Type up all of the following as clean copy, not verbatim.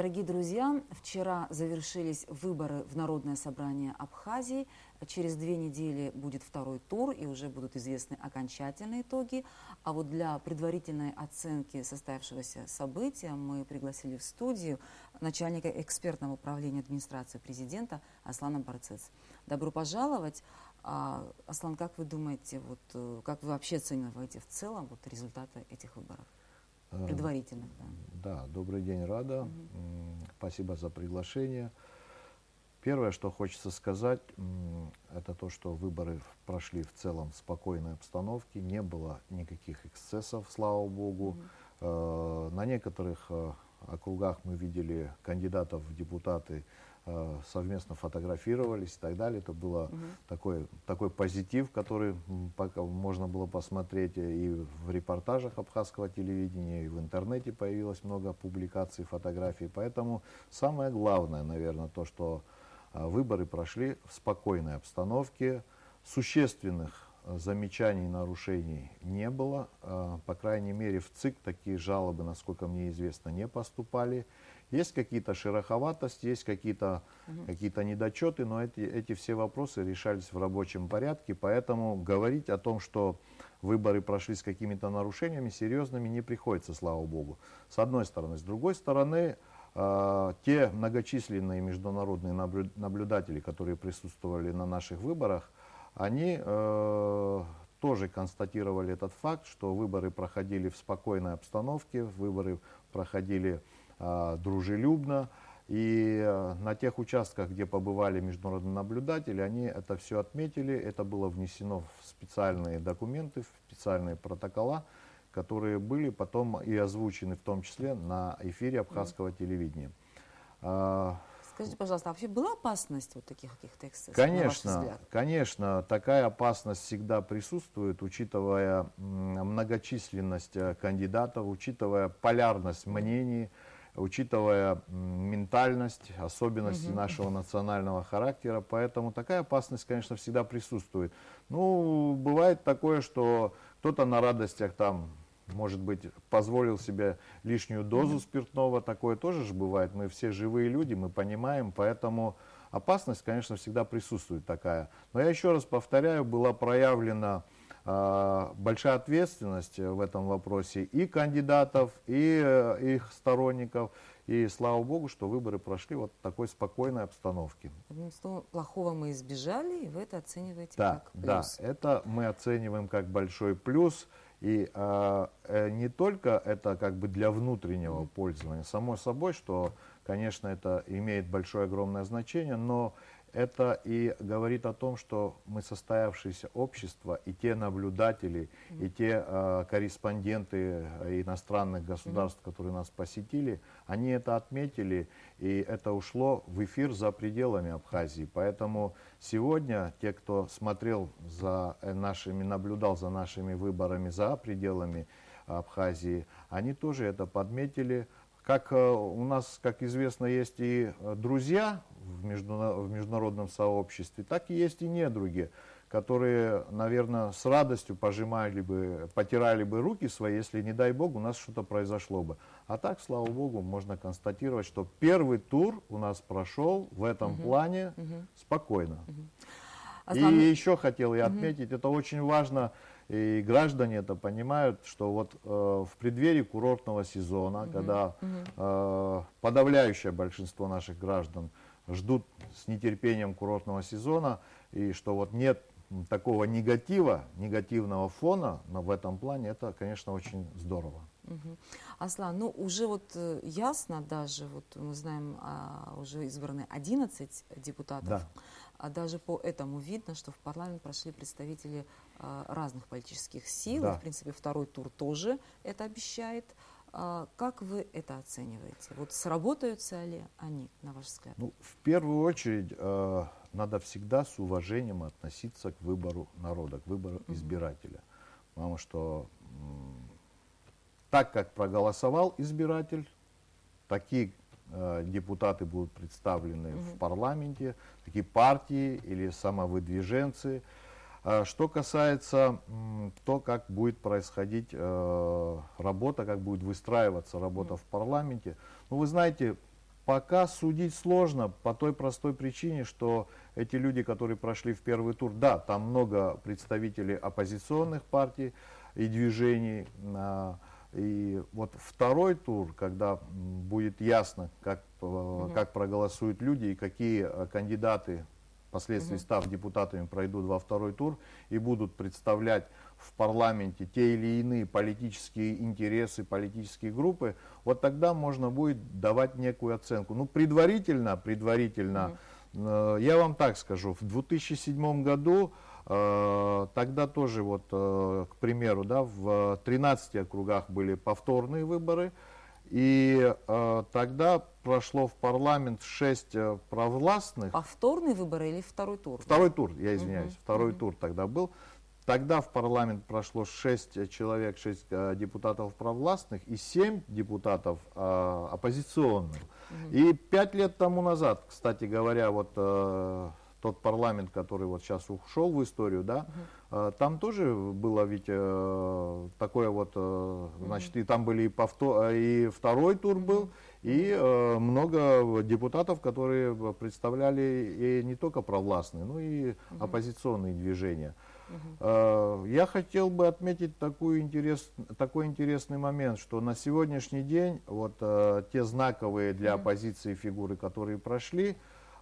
Дорогие друзья, вчера завершились выборы в Народное собрание Абхазии. Через 2 недели будет второй тур, и уже будут известны окончательные итоги. А вот для предварительной оценки состоявшегося события мы пригласили в студию начальника экспертного управления администрации президента Аслана Барцец. Добро пожаловать. Аслан, как вы думаете, как вы вообще оцениваете в целом результаты этих выборов? Предварительных, да. Да, добрый день, Рада. Спасибо за приглашение. Первое, что хочется сказать, это то, что выборы прошли в целом в спокойной обстановке, не было никаких эксцессов, слава богу. На некоторых округах мы видели кандидатов в депутаты, совместно фотографировались и так далее. Это был такой позитив, который можно было посмотреть и в репортажах абхазского телевидения, и в интернете появилось много публикаций, фотографий. Поэтому самое главное, наверное, то, что выборы прошли в спокойной обстановке, существенных замечаний, нарушений не было. По крайней мере, в ЦИК такие жалобы, насколько мне известно, не поступали. Есть какие-то шероховатости, есть какие-то недочеты, но эти все вопросы решались в рабочем порядке. Поэтому говорить о том, что выборы прошли с какими-то нарушениями серьезными, не приходится, слава богу. С одной стороны. С другой стороны, те многочисленные международные наблюдатели, которые присутствовали на наших выборах, они тоже констатировали этот факт, что выборы проходили в спокойной обстановке, выборы проходили дружелюбно. И на тех участках, где побывали международные наблюдатели, они это все отметили. Это было внесено в специальные документы, в специальные протокола, которые были потом и озвучены в том числе на эфире абхазского телевидения. Скажите, пожалуйста, а вообще была опасность таких каких-то эксцессов, Конечно, на ваш взгляд? конечно, такая опасность всегда присутствует, учитывая многочисленность кандидатов, учитывая полярность мнений, учитывая ментальность, особенности нашего национального характера. Поэтому такая опасность, конечно, всегда присутствует. Ну, бывает такое, что кто-то на радостях там, может быть, позволил себе лишнюю дозу спиртного, такое тоже же бывает. Мы все живые люди, мы понимаем, поэтому опасность, конечно, всегда присутствует такая. Но я еще раз повторяю, была проявлена большая ответственность в этом вопросе и кандидатов, и их сторонников. И слава богу, что выборы прошли в такой спокойной обстановке. Одним словом, плохого мы избежали, и вы это оцениваете как плюс. Да, это мы оцениваем как большой плюс. И не только это как бы для внутреннего пользования, само собой, что, конечно, это имеет большое, огромное значение, но это и говорит о том, что мы состоявшееся общество, и те наблюдатели, и те корреспонденты иностранных государств, которые нас посетили, они это отметили, и это ушло в эфир за пределами Абхазии. Поэтому сегодня те, кто смотрел за нашими, наблюдал за нашими выборами за пределами Абхазии, они тоже это подметили. Как у нас, как известно, есть и друзья в международном сообществе, так и есть и недруги, которые, наверное, с радостью потирали бы руки свои, если, не дай бог, у нас что-то произошло бы. А так, слава богу, можно констатировать, что первый тур у нас прошел в этом плане спокойно. И еще хотел я отметить, это очень важно, и граждане это понимают, что вот в преддверии курортного сезона, когда подавляющее большинство наших граждан ждут с нетерпением курортного сезона, и что вот нет такого негативного фона в этом плане, это, конечно, очень здорово. Аслан, ну уже ясно даже, мы знаем, уже избраны 11 депутатов, Да. а даже по этому видно, что в парламент прошли представители разных политических сил, Да. и, в принципе, второй тур тоже это обещает. Как вы это оцениваете? Сработаются ли они, на ваш взгляд? Ну, в первую очередь, надо всегда с уважением относиться к выбору народа, к выбору избирателя. Потому что так как проголосовал избиратель, такие депутаты будут представлены в парламенте, такие партии или самовыдвиженцы. Что касается того, как будет происходить работа, как будет выстраиваться работа в парламенте, ну, вы знаете, Пока судить сложно по той простой причине, что эти люди, которые прошли в первый тур, да, там много представителей оппозиционных партий и движений. И вот второй тур, когда будет ясно, как проголосуют люди и какие кандидаты, впоследствии став депутатами, пройдут во второй тур и будут представлять в парламенте те или иные политические интересы, политические группы, вот тогда можно будет давать некую оценку. Ну, предварительно, я вам так скажу, в 2007 году, тогда тоже, вот, к примеру, да, в 13 округах были повторные выборы, и тогда прошло в парламент 6 провластных. Повторные выборы или второй тур? Второй тур, я извиняюсь, второй тур тогда был. Тогда в парламент прошло 6 человек, 6 депутатов провластных и 7 депутатов оппозиционных. И 5 лет тому назад, кстати говоря, вот тот парламент, который вот сейчас ушел в историю, да, там тоже было ведь такое вот, значит, и там были и второй тур был, и много депутатов, которые представляли и не только провластные, но и оппозиционные движения. Я хотел бы отметить такой интересный момент, что на сегодняшний день вот те знаковые для оппозиции фигуры, которые прошли,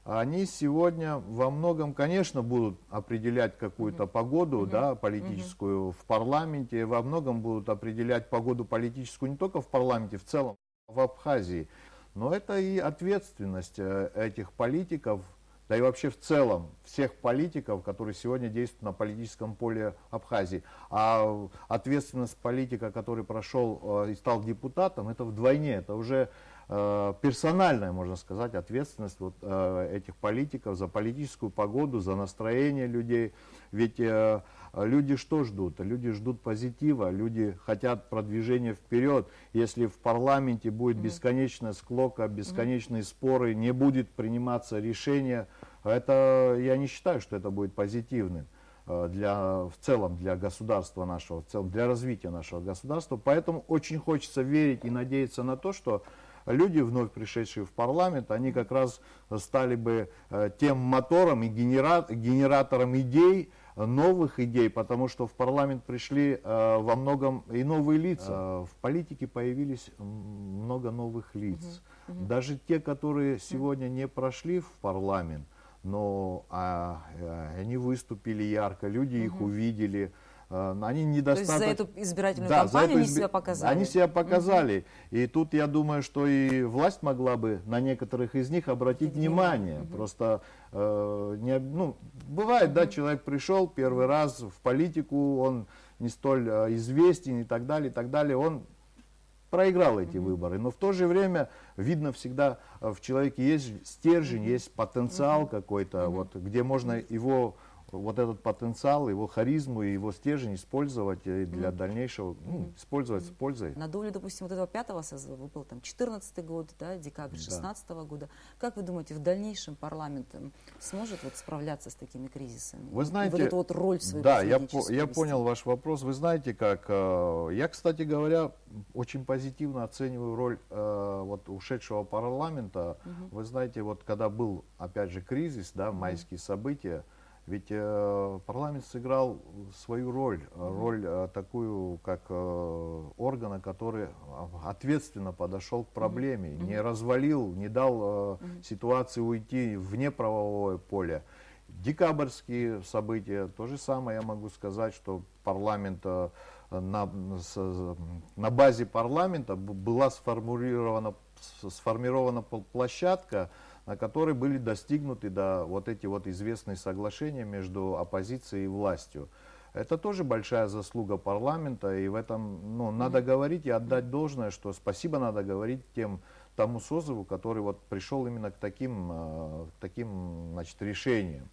они сегодня во многом, конечно, будут определять какую-то погоду, да, политическую в парламенте, во многом будут определять погоду политическую не только в парламенте, в целом в Абхазии. Но это и ответственность этих политиков, да и вообще в целом всех политиков, которые сегодня действуют на политическом поле Абхазии. А ответственность политика, который прошел и стал депутатом, это вдвойне, это уже персональная, можно сказать, ответственность вот, этих политиков за политическую погоду, за настроение людей. Ведь люди что ждут? Люди ждут позитива, люди хотят продвижения вперед. Если в парламенте будет бесконечная склока, бесконечные споры, не будет приниматься решения, это, я не считаю, что это будет позитивным в целом для государства нашего, в целом для развития нашего государства. Поэтому очень хочется верить и надеяться на то, что люди, вновь пришедшие в парламент, они как раз стали бы тем мотором и генератором идей, новых идей, потому что в парламент пришли во многом и новые лица. В политике появились много новых лиц. Даже те, которые сегодня не прошли в парламент, но они выступили ярко, люди их увидели. Они недостаточно... То есть за эту избирательную кампанию они себя показали? Они себя показали. И тут я думаю, что и власть могла бы на некоторых из них обратить внимание. Просто бывает, да, человек пришел первый раз в политику, он не столь известен и так далее, он проиграл эти выборы. Но в то же время видно всегда в человеке есть стержень, есть потенциал какой-то, вот, где можно его... вот этот потенциал, его харизму и его стержень использовать для дальнейшего, использовать с пользой. На долю, допустим, вот этого 5-го созыва выпал там 14-й год, да, декабрь 16-го года. Как вы думаете, в дальнейшем парламент сможет вот справляться с такими кризисами? Вы знаете, и вот эту вот роль свою да, я понял ваш вопрос. Вы знаете, как я, кстати говоря, очень позитивно оцениваю роль вот ушедшего парламента. Вы знаете, вот когда был, опять же, кризис, да, майские события, ведь парламент сыграл свою роль такую, как органа, который ответственно подошел к проблеме, не развалил, не дал ситуации уйти вне правового поля. Декабрьские события, то же самое я могу сказать, что парламент, на базе парламента была сформирована площадка, на которой были достигнуты, да, вот эти вот известные соглашения между оппозицией и властью. Это тоже большая заслуга парламента, и в этом надо говорить и отдать должное, что спасибо надо говорить тому созыву, который вот пришел именно к таким значит, решениям.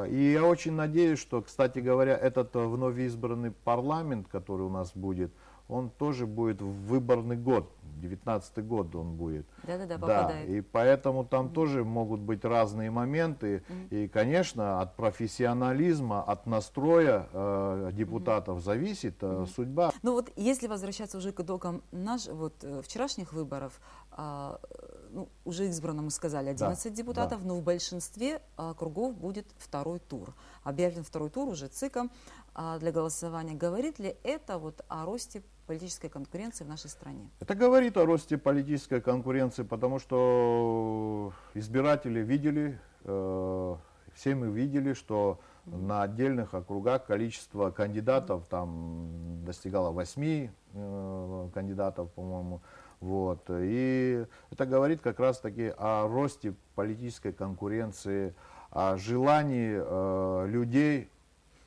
И я очень надеюсь, что, кстати говоря, этот вновь избранный парламент, который у нас будет, он тоже будет в выборный год, 19-й год он будет. Да, попадает. И поэтому там тоже могут быть разные моменты. И, конечно, от профессионализма, от настроя депутатов зависит судьба. Ну вот, если возвращаться уже к итогам вчерашних выборов, ну, уже избрано, мы сказали, 11 депутатов, да. но в большинстве округов будет второй тур. Объявлен второй тур уже ЦИКом для голосования. Говорит ли это вот о росте политической конкуренции в нашей стране? Это говорит о росте политической конкуренции, потому что избиратели видели, все мы видели, что на отдельных округах количество кандидатов там достигало 8 кандидатов, по-моему. Вот. И это говорит как раз-таки о росте политической конкуренции, о желании людей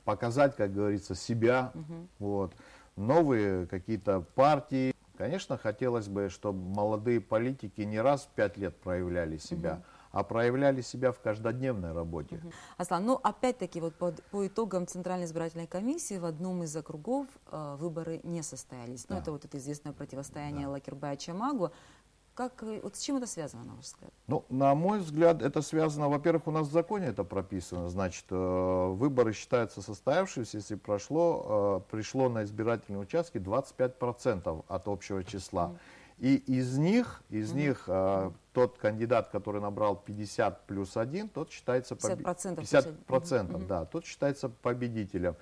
показать, как говорится, себя. Вот. Новые какие-то партии. Конечно, хотелось бы, чтобы молодые политики не раз в 5 лет проявляли себя, а проявляли себя в каждодневной работе. Аслан, ну опять-таки вот по итогам Центральной избирательной комиссии в одном из округов выборы не состоялись. Да. Ну это вот это известное противостояние Да. Лакербая-Чамагу. Вот с чем это связано, на ваш взгляд? Ну, на мой взгляд, это связано, во-первых, у нас в законе это прописано, значит, выборы считаются состоявшимися, если пришло на избирательные участки 25% от общего числа. И из них тот кандидат, который набрал 50 плюс 1, тот считается 50%, да, тот считается победителем.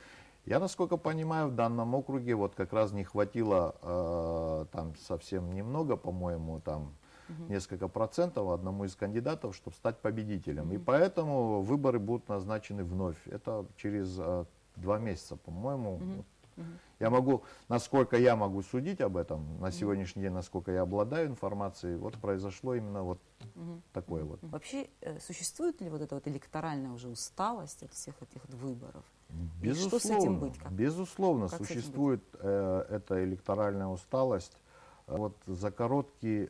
Я, насколько понимаю, в данном округе вот как раз не хватило там совсем немного, по-моему, там несколько процентов одному из кандидатов, чтобы стать победителем. И поэтому выборы будут назначены вновь. Это через 2 месяца, по-моему. Я могу, насколько я могу судить об этом, на сегодняшний день, насколько я обладаю информацией, вот произошло именно вот такое вот. Вообще, существует ли вот эта вот электоральная уже усталость от всех этих выборов? Безусловно, что с этим быть? безусловно, как существует эта электоральная усталость. Вот за короткий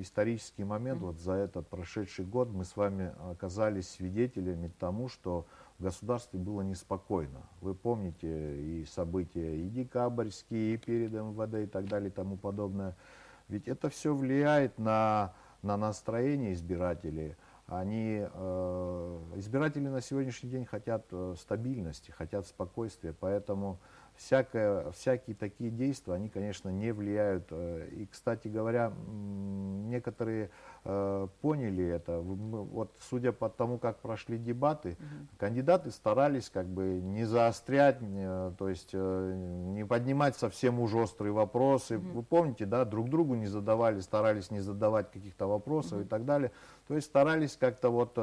исторический момент, вот за этот прошедший год мы с вами оказались свидетелями тому, что в государстве было неспокойно. Вы помните и события и декабрьские, и перед МВД и так далее и тому подобное. Ведь это все влияет на настроение избирателей. Избиратели на сегодняшний день хотят стабильности, хотят спокойствия, поэтому всякие такие действия, они, конечно, не влияют. И, кстати говоря, некоторые поняли это. Вот, судя по тому, как прошли дебаты, кандидаты старались как бы не заострять, то есть не поднимать совсем уж острые вопросы. Вы помните, да, друг другу не задавали, старались не задавать каких-то вопросов и так далее. То есть старались как-то вот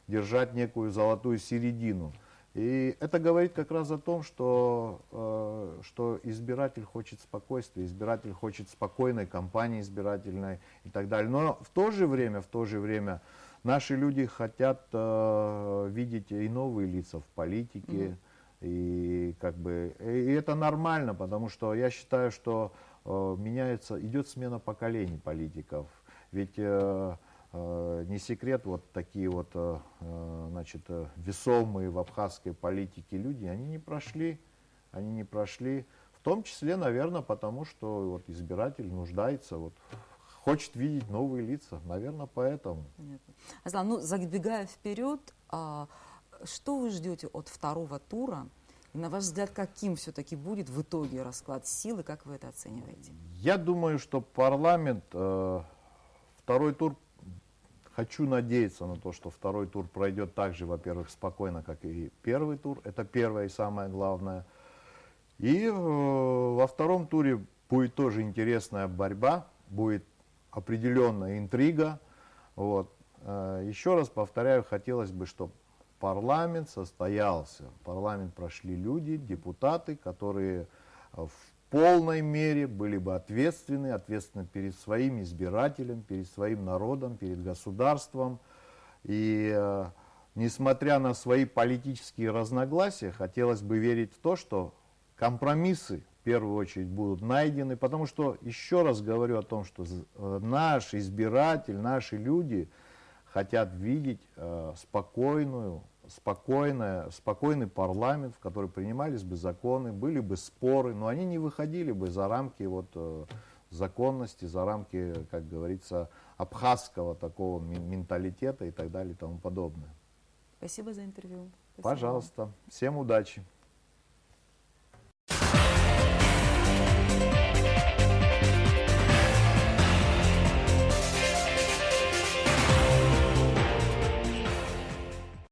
держать некую золотую середину. И это говорит как раз о том, что избиратель хочет спокойствия, избиратель хочет спокойной кампании избирательной и так далее. Но в то же время наши люди хотят видеть и новые лица в политике. И это нормально, потому что я считаю, что идет смена поколений политиков. Ведь не секрет, вот такие вот, весомые в абхазской политике люди, они не прошли, в том числе, наверное, потому что вот избиратель нуждается, вот, хочет видеть новые лица, наверное, поэтому. Аслан, ну, забегая вперед, что вы ждете от второго тура? И, на ваш взгляд, каким все-таки будет в итоге расклад сил, и как вы это оцениваете? Я думаю, что парламент, второй тур, хочу надеяться на то, что второй тур пройдет так же, во-первых, спокойно, как и первый тур. Это первое и самое главное. И во втором туре будет тоже интересная борьба, будет определенная интрига. Вот. Еще раз повторяю, хотелось бы, чтобы парламент состоялся. В парламент прошли люди, депутаты, которые в полной мере были бы ответственны перед своим избирателем, перед своим народом, перед государством. И несмотря на свои политические разногласия, хотелось бы верить в то, что компромиссы в первую очередь будут найдены, потому что, еще раз говорю о том, что наш избиратель, наши люди хотят видеть спокойный парламент, в который принимались бы законы, были бы споры, но они не выходили бы за рамки законности, за рамки, как говорится, абхазского такого менталитета и так далее и тому подобное. Спасибо за интервью. Спасибо. Пожалуйста. Всем удачи.